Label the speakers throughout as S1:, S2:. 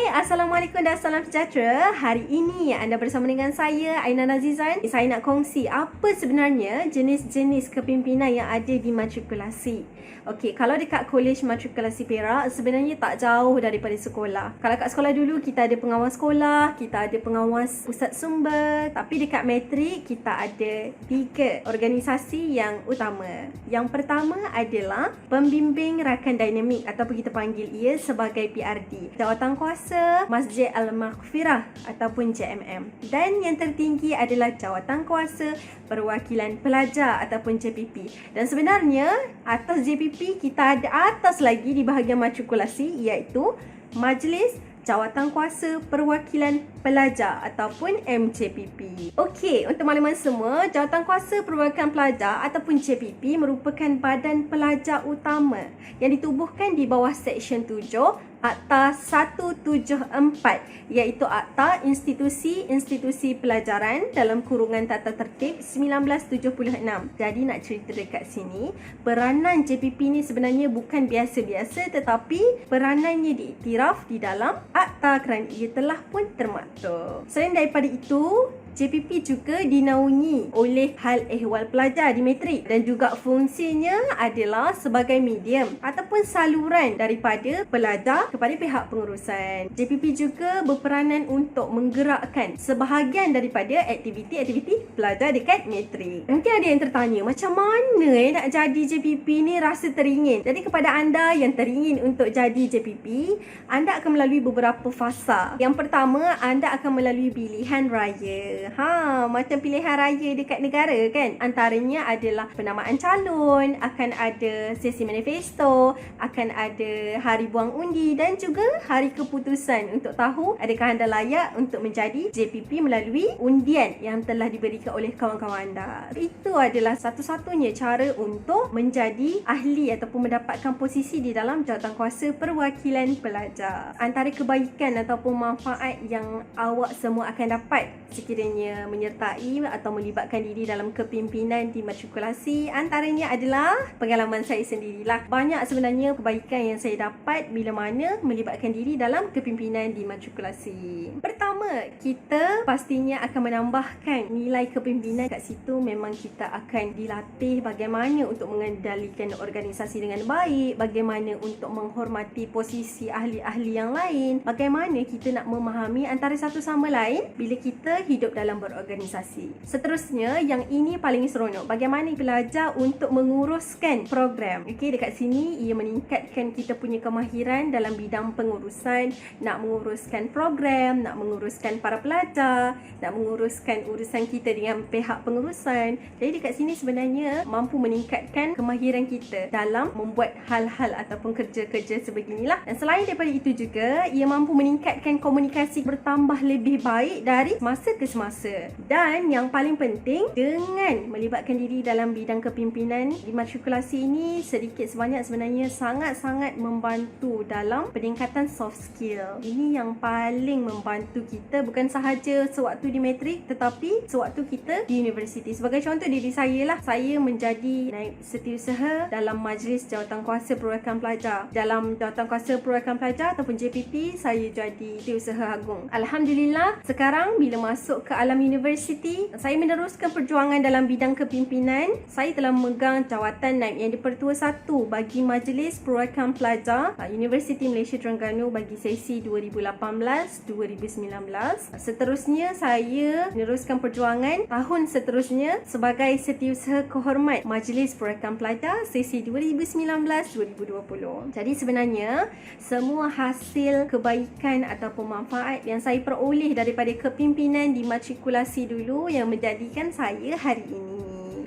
S1: Assalamualaikum dan salam sejahtera. Hari ini anda bersama dengan saya, Aina Nazizan. Saya nak kongsi apa sebenarnya jenis-jenis kepimpinan yang ada di matrikulasi. Okey, kalau dekat Kolej Matrikulasi Perak, sebenarnya tak jauh daripada sekolah. Kalau kat sekolah dulu, kita ada pengawas sekolah, kita ada pengawas pusat sumber. Tapi dekat matrik, kita ada 3 organisasi yang utama. Yang pertama adalah Pembimbing Rakan Dinamik ataupun kita panggil ia sebagai PRD. Jawatan Kuasa Masjid Al-Maghfirah ataupun JMM. Dan yang tertinggi adalah Jawatan Kuasa Perwakilan Pelajar ataupun JPP. Dan sebenarnya atas JPP kita ada atas lagi di bahagian matrikulasi, iaitu Majlis Jawatan Kuasa Perwakilan Pelajar ataupun MJPP. Okey, untuk makluman semua, Jawatan Kuasa Perwakilan Pelajar ataupun JPP merupakan badan pelajar utama yang ditubuhkan di bawah Seksyen 7 Akta 174, iaitu Akta Institusi-Institusi Pelajaran dalam kurungan Tata Tertib 1976. Jadi nak cerita dekat sini, peranan JPP ni sebenarnya bukan biasa-biasa, tetapi peranannya diiktiraf di dalam akta kerana ia telah pun termaktub. Selain daripada itu, JPP juga dinaungi oleh hal ehwal pelajar di matrik dan juga fungsinya adalah sebagai medium ataupun saluran daripada pelajar kepada pihak pengurusan. JPP juga berperanan untuk menggerakkan sebahagian daripada aktiviti-aktiviti pelajar dekat matrik. Mungkin ada yang tertanya, macam mana nak jadi JPP ni, rasa teringin. Jadi kepada anda yang teringin untuk jadi JPP, anda akan melalui beberapa fasa. Yang pertama, anda akan melalui pilihan raya. Macam pilihan raya dekat negara kan. Antaranya adalah penamaan calon, akan ada sesi manifesto, akan ada hari buang undi dan juga hari keputusan untuk tahu adakah anda layak untuk menjadi JPP melalui undian yang telah diberikan oleh kawan-kawan anda. Itu adalah satu-satunya cara untuk menjadi ahli ataupun mendapatkan posisi di dalam Jawatankuasa Perwakilan Pelajar. Antara kebaikan ataupun manfaat yang awak semua akan dapat sekiranya menyertai atau melibatkan diri dalam kepimpinan di matrikulasi, antaranya adalah pengalaman saya sendirilah. Banyak sebenarnya kebaikan yang saya dapat bila mana melibatkan diri dalam kepimpinan di matrikulasi. Pertama, kita pastinya akan menambahkan nilai kepimpinan. Kat situ memang kita akan dilatih bagaimana untuk mengendalikan organisasi dengan baik, bagaimana untuk menghormati posisi ahli-ahli yang lain, bagaimana kita nak memahami antara satu sama lain bila kita hidup dalam berorganisasi. Seterusnya, yang ini paling seronok, bagaimana belajar untuk menguruskan program. Okey, dekat sini ia meningkatkan kita punya kemahiran dalam bidang pengurusan, nak menguruskan program, nak menguruskan para pelajar, nak menguruskan urusan kita dengan pihak pengurusan. Jadi dekat sini sebenarnya mampu meningkatkan kemahiran kita dalam membuat hal-hal ataupun kerja-kerja sebeginilah. Dan selain daripada itu juga, ia mampu meningkatkan komunikasi bertambah lebih baik dari masa ke semasa. Dan yang paling penting, dengan melibatkan diri dalam bidang kepimpinan di matrikulasi ini, sedikit sebanyak sebenarnya sangat-sangat membantu dalam peningkatan soft skill. Ini yang paling membantu kita bukan sahaja sewaktu di matrik, tetapi sewaktu kita di universiti. Sebagai contoh diri saya lah, saya menjadi naib setiausaha dalam Majlis Jawatankuasa Perwakilan Pelajar. Dalam Jawatankuasa Perwakilan Pelajar ataupun JPP, saya jadi setiausaha agung. Alhamdulillah, sekarang bila masuk ke alam universiti, saya meneruskan perjuangan dalam bidang kepimpinan. Saya telah memegang jawatan naib yang dipertua 1 bagi Majlis Perwakilan Pelajar Universiti Malaysia Terengganu bagi sesi 2018-2019. Seterusnya, saya meneruskan perjuangan tahun seterusnya sebagai Setiausaha Kehormat Majlis Perwakilan Pelajar sesi 2019-2020. Jadi sebenarnya semua hasil kebaikan ataupun manfaat yang saya peroleh daripada kepimpinan di matrikulasi dulu yang menjadikan saya hari ini.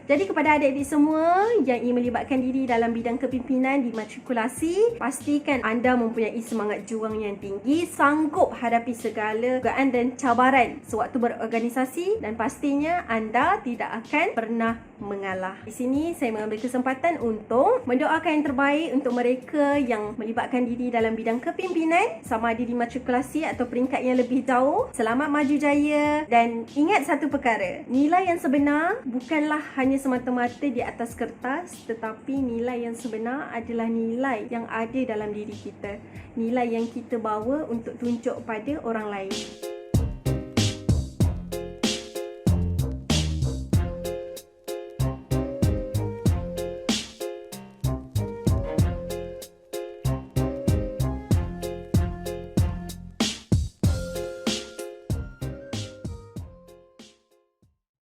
S1: Jadi kepada adik-adik semua yang ingin melibatkan diri dalam bidang kepimpinan di matrikulasi, pastikan anda mempunyai semangat juang yang tinggi, sanggup hadapi segala godaan dan cabaran sewaktu berorganisasi, dan pastinya anda tidak akan pernah mengalah. Di sini saya mengambil kesempatan untuk mendoakan yang terbaik untuk mereka yang melibatkan diri dalam bidang kepimpinan, sama ada di matrikulasi atau peringkat yang lebih jauh. Selamat maju jaya, dan ingat satu perkara, nilai yang sebenar bukanlah hanya semata-mata di atas kertas, tetapi nilai yang sebenar adalah nilai yang ada dalam diri kita, nilai yang kita bawa untuk tunjuk pada orang lain.